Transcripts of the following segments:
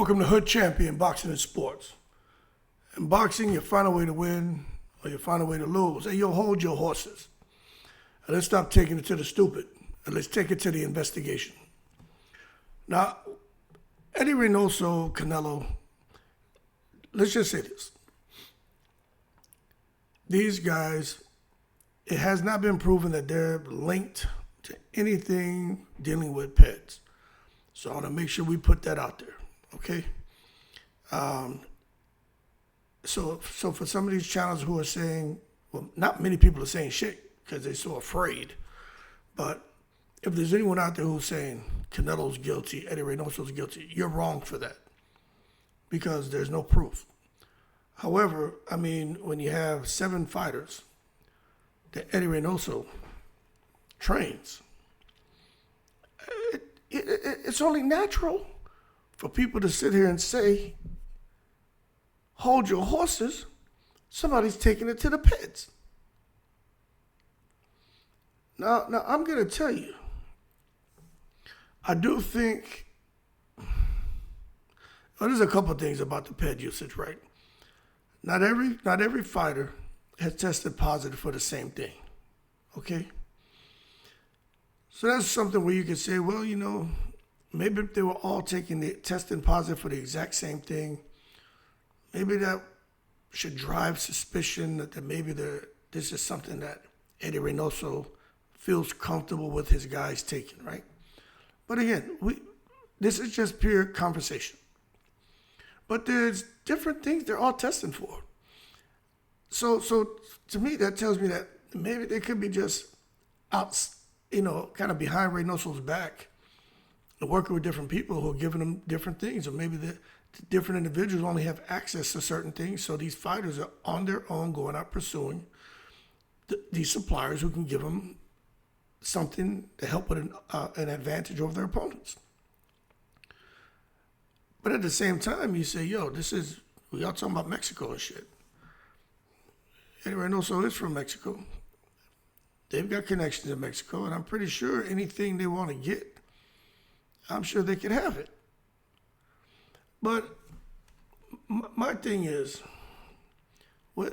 Welcome to Hood Champion Boxing and Sports. In boxing, you find a way to win or you find a way to lose. And you'll hold your horses. And let's stop taking it to the stupid. And let's take it to the investigation. Now, Eddie Reynoso, Canelo, let's just say this. These guys, it has not been proven that they're linked to anything dealing with PEDs. So I want to make sure we put that out there, okay? So for some of these channels who are saying, well, not many people are saying shit because they're so afraid. But if there's anyone out there who's saying Canelo's guilty, Eddie Reynoso's guilty, you're wrong for that because there's no proof. However, I mean, when you have 7 fighters that Eddie Reynoso trains, it's only natural for people to sit here and say, hold your horses, somebody's taking it to the pits. Now I'm going to tell you, I do think, well, there's a couple of things about the PED usage, right? Not every fighter has tested positive for the same thing, okay? So that's something where you could say, well, you know, maybe if they were all testing positive for the exact same thing, maybe that should drive suspicion that maybe this is something that Eddie Reynoso feels comfortable with his guys taking, right? But again, this is just pure conversation. But there's different things they're all testing for. So to me, that tells me that maybe they could be just out, you know, kind of behind Reynoso's back and working with different people who are giving them different things. Or maybe the different individuals only have access to certain things. So these fighters are on their own going out pursuing these suppliers who can give them something to help with an advantage over their opponents. But at the same time, you say, yo, we all talking about Mexico and shit. Eddie Reynoso is from Mexico. They've got connections in Mexico, and I'm pretty sure anything they want to get, I'm sure they could have it. But my thing is, when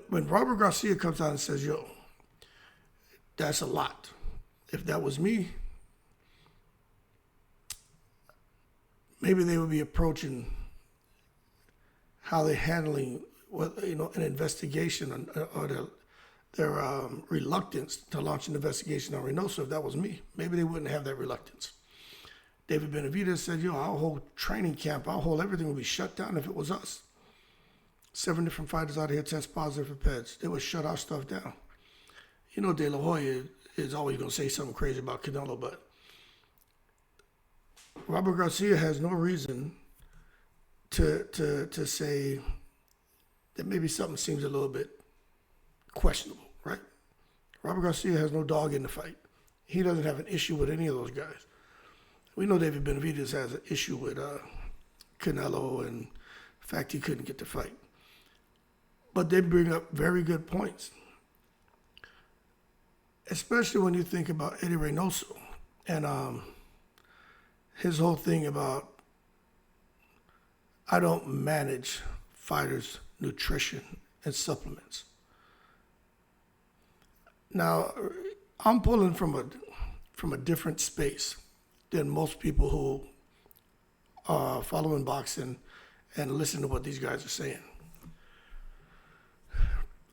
Robert Garcia comes out and says, yo, that's a lot. If that was me, maybe they would be approaching how they're handling, an investigation or their reluctance to launch an investigation on Reynoso. If that was me, maybe they wouldn't have that reluctance. David Benavidez said, yo, our whole training camp, our whole everything would be shut down if it was us. 7 different fighters out here test positive for PEDs. They would shut our stuff down. You know, ADELEYE is always going to say something crazy about Canelo, but Robert Garcia has no reason to say that maybe something seems a little bit questionable, right? Robert Garcia has no dog in the fight. He doesn't have an issue with any of those guys. We know David Benavidez has an issue with Canelo and the fact he couldn't get the fight. But they bring up very good points, especially when you think about Eddie Reynoso and his whole thing about, I don't manage fighters' nutrition and supplements. Now, I'm pulling from a different space than most people who are following boxing and listen to what these guys are saying.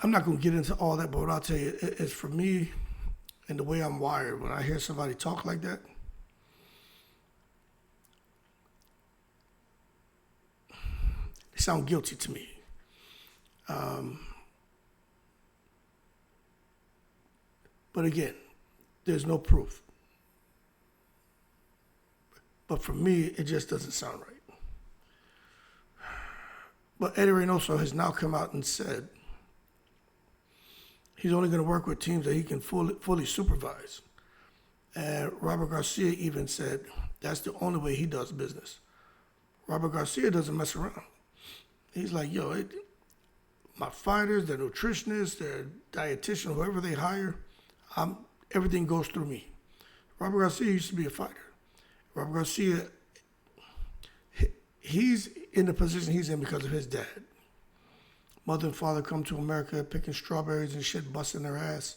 I'm not going to get into all that, but what I'll tell you is, for me and the way I'm wired, when I hear somebody talk like that, they sound guilty to me. But again, there's no proof. But for me, it just doesn't sound right. But Eddie Reynoso has now come out and said he's only going to work with teams that he can fully supervise. And Robert Garcia even said that's the only way he does business. Robert Garcia doesn't mess around. He's like, yo, my fighters, their nutritionists, their dietitian, whoever they hire, everything goes through me. Robert Garcia used to be a fighter. Robert Garcia, he's in the position he's in because of his dad. Mother and father come to America picking strawberries and shit, busting their ass,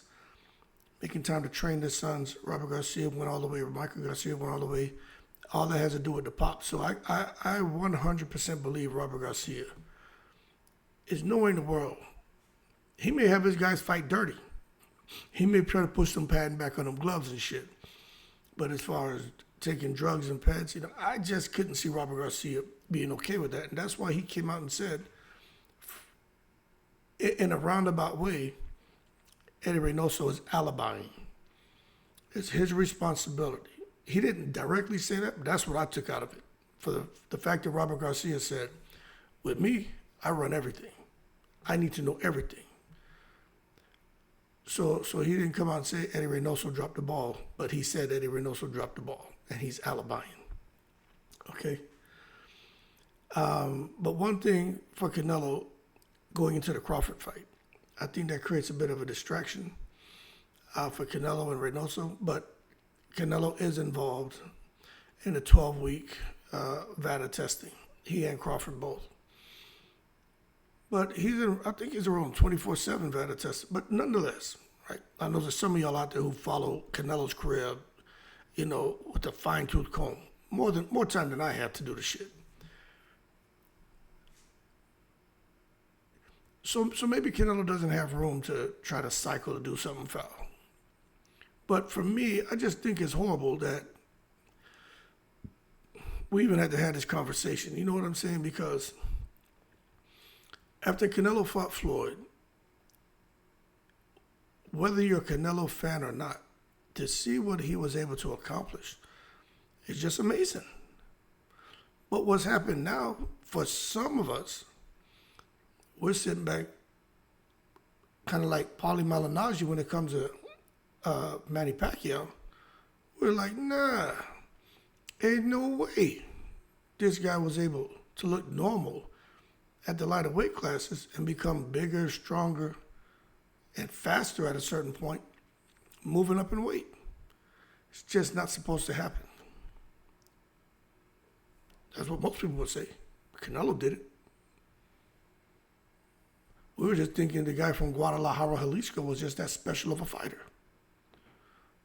making time to train their sons. Robert Garcia went all the way, Michael Garcia went all the way. All that has to do with the pop. So I 100% believe Robert Garcia is nowhere in the world. He may have his guys fight dirty. He may try to push some patent back on them gloves and shit. But as far as taking drugs and peds, I just couldn't see Robert Garcia being okay with that. And that's why he came out and said, in a roundabout way, Eddie Reynoso is alibying. It's his responsibility. He didn't directly say that, but that's what I took out of it. For the fact that Robert Garcia said, with me, I run everything. I need to know everything. So he didn't come out and say Eddie Reynoso dropped the ball, but he said Eddie Reynoso dropped the ball, and he's alibying. Okay? But one thing for Canelo going into the Crawford fight, I think that creates a bit of a distraction for Canelo and Reynoso, but Canelo is involved in a 12-week VADA testing. He and Crawford both. But I think he's around 24/7 VADA testing. But nonetheless, right? I know there's some of y'all out there who follow Canelo's career, with a fine-tooth comb. More time than I have to do the shit. So maybe Canelo doesn't have room to try to cycle to do something foul. But for me, I just think it's horrible that we even had to have this conversation. You know what I'm saying? Because after Canelo fought Floyd, whether you're a Canelo fan or not, to see what he was able to accomplish is just amazing. But what's happened now, for some of us, we're sitting back kind of like Paulie Malignaggi when it comes to Manny Pacquiao. We're like, nah, ain't no way this guy was able to look normal at the lighter weight classes and become bigger, stronger, and faster at a certain point, moving up in weight. It's just not supposed to happen. That's what most people would say. Canelo did it. We were just thinking the guy from Guadalajara, Jalisco was just that special of a fighter.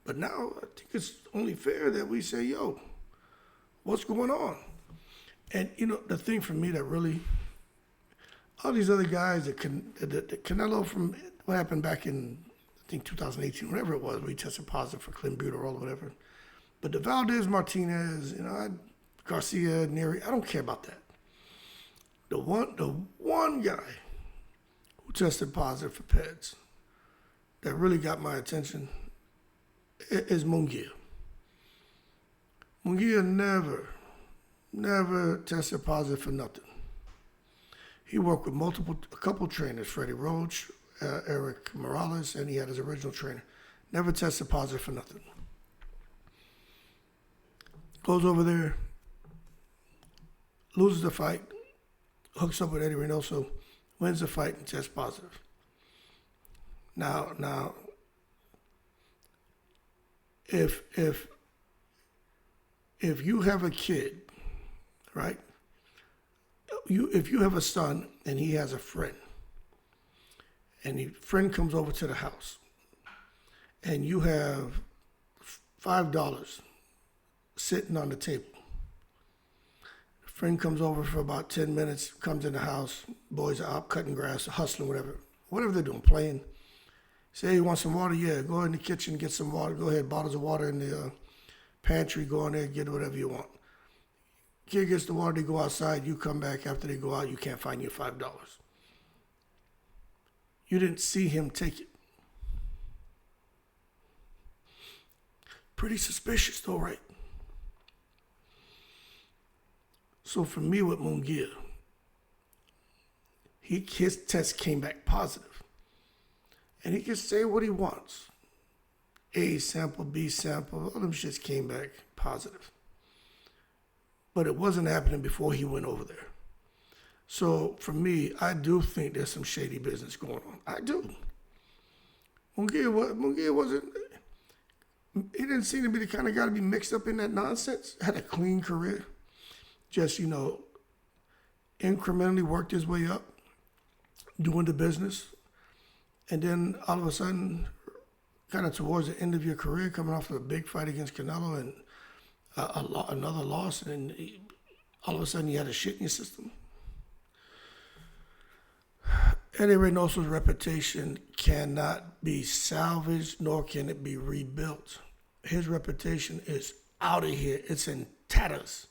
But now I think it's only fair that we say, yo, what's going on? And, the thing for me that really, all these other guys, the Canelo from what happened back in, I think 2018, whatever it was, where he tested positive for clenbuterol or whatever. But the Valdez Martinez, Garcia, Neri, I don't care about that. The one guy who tested positive for PEDs that really got my attention is Munguia. Munguia never tested positive for nothing. He worked with a couple trainers, Freddie Roach, Eric Morales, and he had his original trainer. Never tested positive for nothing. Goes over there, loses the fight, hooks up with Eddie Reynoso, wins the fight, and tests positive. Now, if you have a kid, right? If you have a son and he has a friend, and the friend comes over to the house, and you have $5 sitting on the table. The friend comes over for about 10 minutes, comes in the house, boys are out cutting grass, hustling, whatever they're doing, playing. Say, you want some water? Yeah, go in the kitchen, get some water. Go ahead, bottles of water in the pantry, go in there, get whatever you want. Kid gets the water, they go outside, you come back after they go out, you can't find your $5. You didn't see him take it. Pretty suspicious though, right? So for me with Munguia, his test came back positive. And he can say what he wants. A sample, B sample, all them shits came back positive. But it wasn't happening before he went over there. So for me, I do think there's some shady business going on. I do. Munguia wasn't. he didn't seem to be the kind of guy to be mixed up in that nonsense. Had a clean career. Just, incrementally worked his way up, doing the business. And then all of a sudden, kind of towards the end of your career, coming off of a big fight against Canelo and another loss, and then all of a sudden you had a shit in your system. Eddie Reynoso's reputation cannot be salvaged, nor can it be rebuilt. His reputation is out of here. It's in tatters.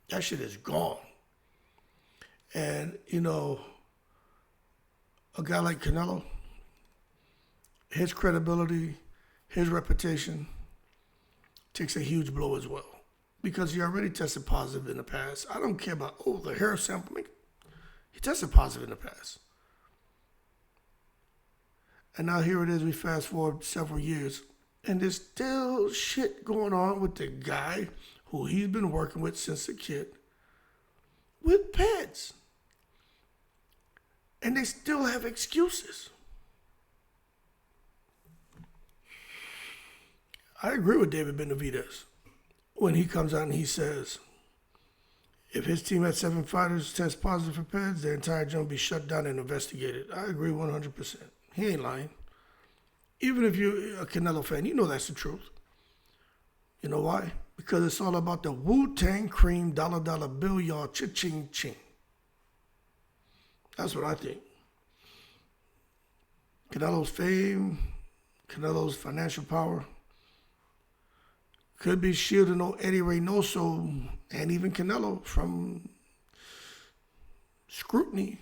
That shit is gone. And, a guy like Canelo, his credibility, his reputation takes a huge blow as well. Because he already tested positive in the past. I don't care about, the hair sample. He tested positive in the past. And now here it is, we fast forward several years, and there's still shit going on with the guy who he's been working with since a kid with PEDs. And they still have excuses. I agree with David Benavidez when he comes out and he says, if his team had 7 fighters test positive for PEDs, their entire gym would be shut down and investigated. I agree 100%. He ain't lying. Even if you're a Canelo fan, you know that's the truth. You know why? Because it's all about the Wu-Tang Cream dollar bill, y'all, cha-ching ching. That's what I think. Canelo's fame, Canelo's financial power could be shielding Eddie Reynoso and even Canelo from scrutiny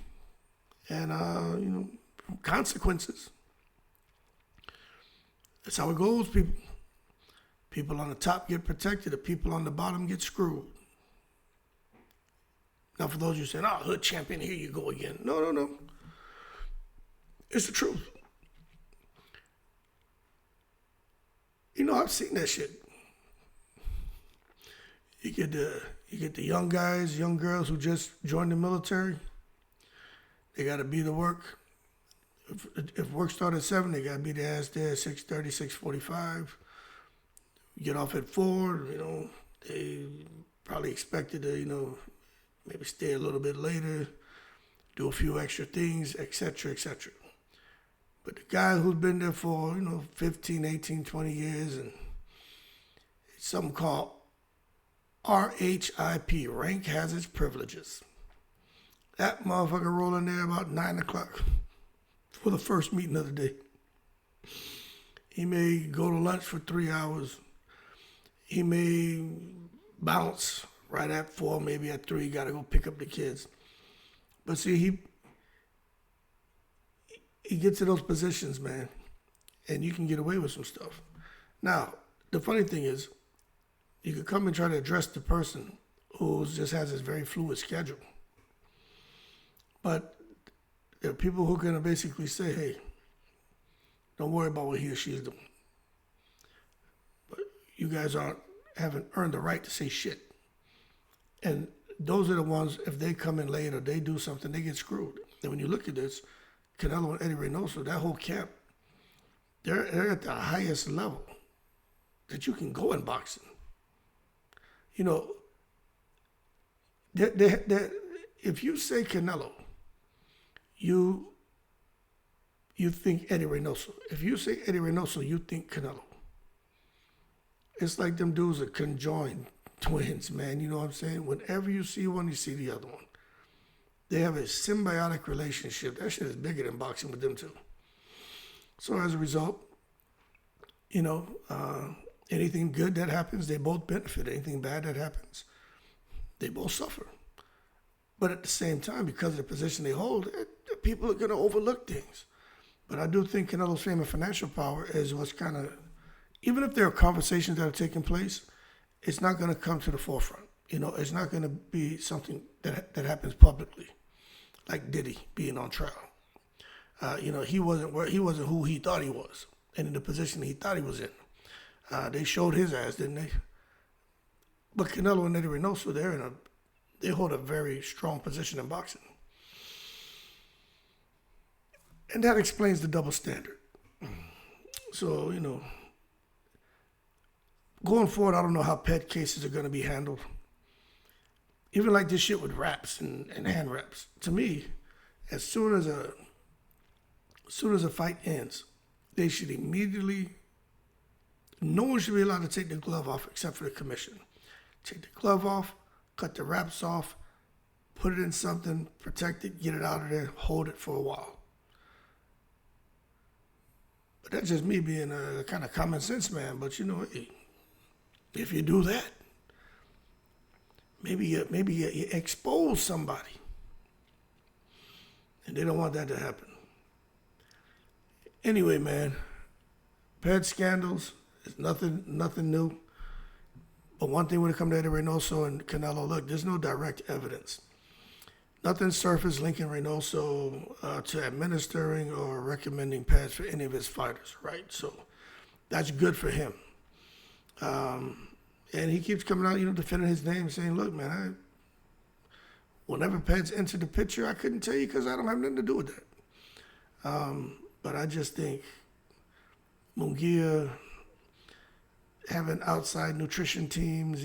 and consequences. That's how it goes, people. People on the top get protected. The people on the bottom get screwed. Now, for those of you saying, hood champion, here you go again. No. It's the truth. I've seen that shit. You get the young guys, young girls who just joined the military. They got to be to work. If work started at 7, they got to be their ass there at 6:30, 6:45. Get off at 4. They probably expected to, maybe stay a little bit later, do a few extra things, etc., etc. But the guy who's been there for, 15, 18, 20 years, and it's something called RHIP, rank has its privileges. That motherfucker roll in there about 9 o'clock for the first meeting of the day. He may go to lunch for 3 hours. He may bounce right at 4, maybe at 3, got to go pick up the kids. But see, he gets to those positions, man, and you can get away with some stuff. Now, the funny thing is, you could come and try to address the person who just has this very fluid schedule. But there are people who are going to basically say, hey, don't worry about what he or she is doing. But you guys haven't earned the right to say shit. And those are the ones, if they come in late or they do something, they get screwed. And when you look at this, Canelo and Eddie Reynoso, that whole camp, they're at the highest level that you can go in boxing. If you say Canelo, you think Eddie Reynoso. If you say Eddie Reynoso, you think Canelo. It's like them dudes are conjoined twins, man. You know what I'm saying? Whenever you see one, you see the other one. They have a symbiotic relationship. That shit is bigger than boxing with them two. So as a result, anything good that happens, they both benefit. Anything bad that happens, they both suffer. But at the same time, because of the position they hold, people are going to overlook things. But I do think Canelo's fame and financial power is what's kind of, even if there are conversations that are taking place, it's not going to come to the forefront. It's not going to be something that happens publicly, like Diddy being on trial. He wasn't who he thought he was, and in the position he thought he was in. They showed his ass, didn't they? But Canelo and Eddie Reynoso, they hold a very strong position in boxing. And that explains the double standard. So, going forward, I don't know how PED cases are going to be handled. Even like this shit with wraps and hand wraps. To me, as soon as a fight ends, they should immediately. No one should be allowed to take the glove off except for the commission. Take the glove off, cut the wraps off, put it in something, protect it, get it out of there, hold it for a while. But that's just me being a kind of common sense man. But you know, if you do that, maybe you expose somebody, and they don't want that to happen. Anyway, man, PED scandals is nothing new. But one thing when it comes to Eddie Reynoso and Canelo, look, there's no direct evidence. Nothing surfaced linking Reynoso to administering or recommending PEDs for any of his fighters, right? So that's good for him. And he keeps coming out, defending his name, saying, look, man, whenever PEDs enter the picture, I couldn't tell you because I don't have nothing to do with that. But I just think Munguia having outside nutrition teams,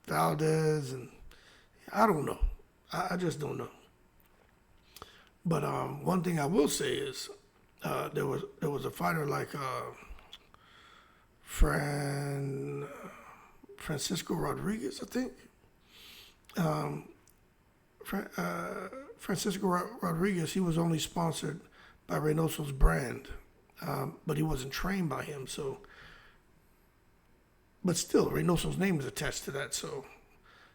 Valdez, and I don't know. I just don't know. But one thing I will say is there was a fighter like Francisco Rodriguez, I think. Francisco Rodriguez, he was only sponsored by Reynoso's brand, but he wasn't trained by him. So, but still, Reynoso's name is attached to that, so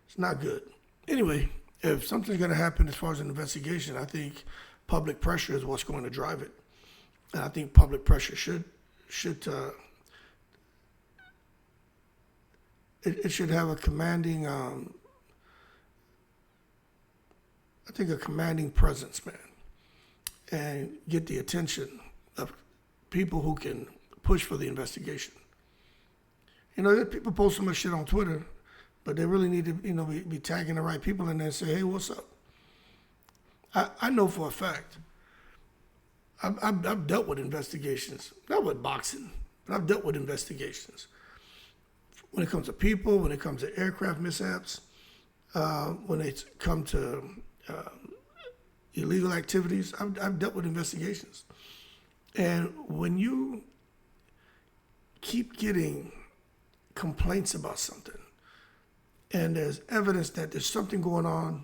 it's not good. Anyway, if something's going to happen as far as an investigation, I think public pressure is what's going to drive it, and I think public pressure should it should have a commanding, a commanding presence, man, and get the attention of people who can push for the investigation. People post so much shit on Twitter, but they really need to, be tagging the right people in there and say, hey, what's up? I know for a fact, I've dealt with investigations, not with boxing, but I've dealt with investigations. When it comes to people, when it comes to aircraft mishaps, when it comes to illegal activities, I've dealt with investigations. And when you keep getting complaints about something, and there's evidence that there's something going on,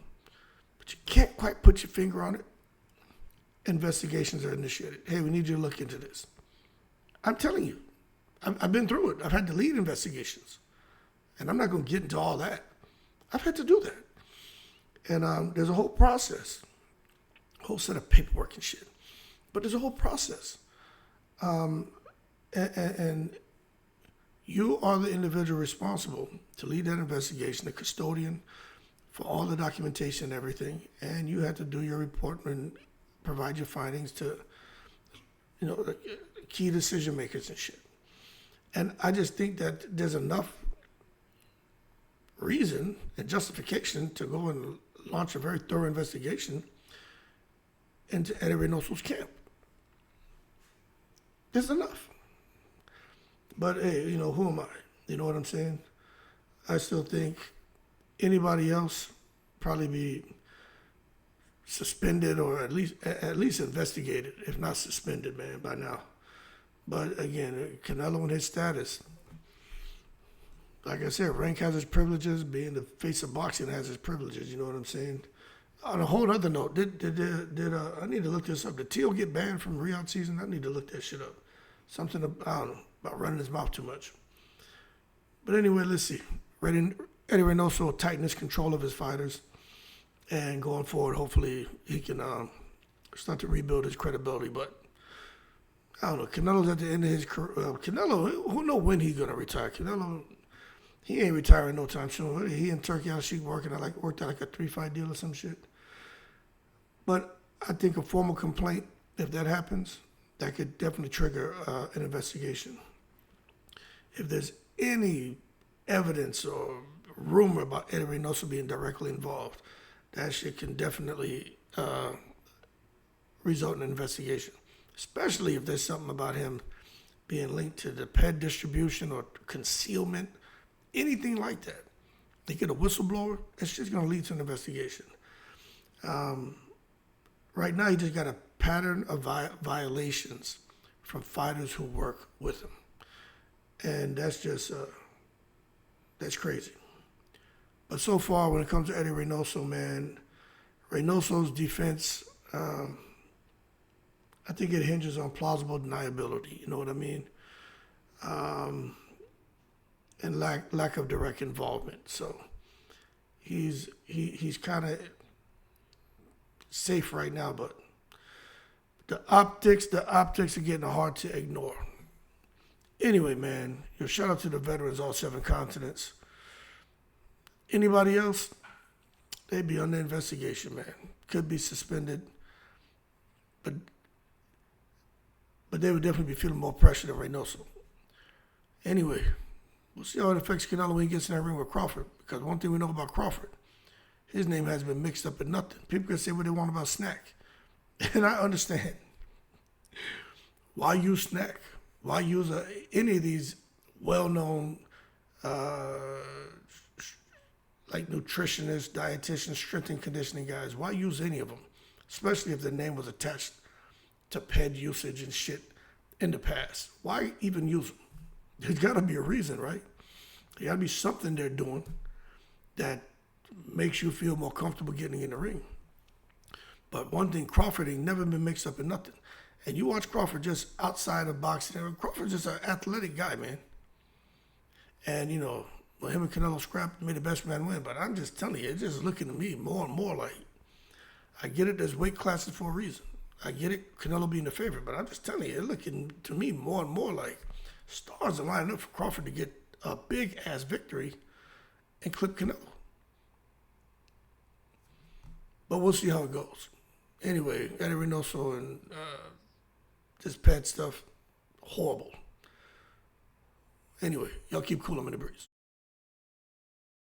but you can't quite put your finger on it, investigations are initiated. Hey, we need you to look into this. I'm telling you, I've been through it. I've had to lead investigations. And I'm not going to get into all that. I've had to do that. And there's a whole process, a whole set of paperwork and shit. But there's a whole process. And you are the individual responsible to lead that investigation, the custodian for all the documentation and everything. And you have to do your report and provide your findings to, the key decision makers and shit. And I just think that there's enough reason and justification to go and launch a very thorough investigation into Eddie Reynoso's camp. There's enough. But hey, who am I? You know what I'm saying? I still think anybody else probably be suspended or at least investigated, if not suspended, man, by now. But again, Canelo and his status, like I said, rank has its privileges. Being the face of boxing has its privileges. You know what I'm saying? On a whole other note, did I need to look this up? Did Teal get banned from Riyadh season? I need to look that shit up. Something I don't know about running his mouth too much. But anyway, let's see. Eddie Reynoso will tighten his control of his fighters, and going forward, hopefully he can start to rebuild his credibility. But I don't know. Canelo's at the end of his career. Canelo, who knows when he's gonna retire? Canelo, he ain't retiring no time soon. He in Turkey Al Sheikh worked out like a 3-fight deal or some shit. But I think a formal complaint, if that happens, that could definitely trigger an investigation. If there's any evidence or rumor about Eddie Reynoso being directly involved, that shit can definitely result in an investigation. Especially if there's something about him being linked to the PED distribution or concealment, anything like that. They get a whistleblower, it's just going to lead to an investigation. Right now, he just got a pattern of violations from fighters who work with him. And that's just, that's crazy. But so far, when it comes to Eddie Reynoso, man, Reynoso's defense, I think it hinges on plausible deniability, you know what I mean? And lack of direct involvement. So he's kind of safe right now, but the optics are getting hard to ignore. Anyway, man, shout out to the veterans, all 7 continents. Anybody else? They'd be under investigation, man. Could be suspended, but they would definitely be feeling more pressure than Reynoso. Anyway, we'll see how it affects Canelo when he gets in that ring with Crawford. Because one thing we know about Crawford, his name has been mixed up in nothing. People can say what they want about Snack. And I understand. Why use Snack? Why use any of these well-known like nutritionists, dietitians, strength and conditioning guys? Why use any of them? Especially if the name was attached to PED usage and shit in the past. Why even use them? There's got to be a reason, right? There got to be something they're doing that makes you feel more comfortable getting in the ring. But one thing, Crawford ain't never been mixed up in nothing. And you watch Crawford just outside of boxing. Crawford's just an athletic guy, man. And, you know, when him and Canelo scrapped, made the best man win. But I'm just telling you, it's just looking to me more and more like, I get it, there's weight classes for a reason. I get it, Canelo being the favorite. But I'm just telling you, it's looking to me more and more like stars are lining up for Crawford to get a big-ass victory and clip Canelo. But we'll see how it goes. Anyway, Eddie Reynoso and this PED stuff, horrible. Anyway, y'all keep cool, I'm in the breeze.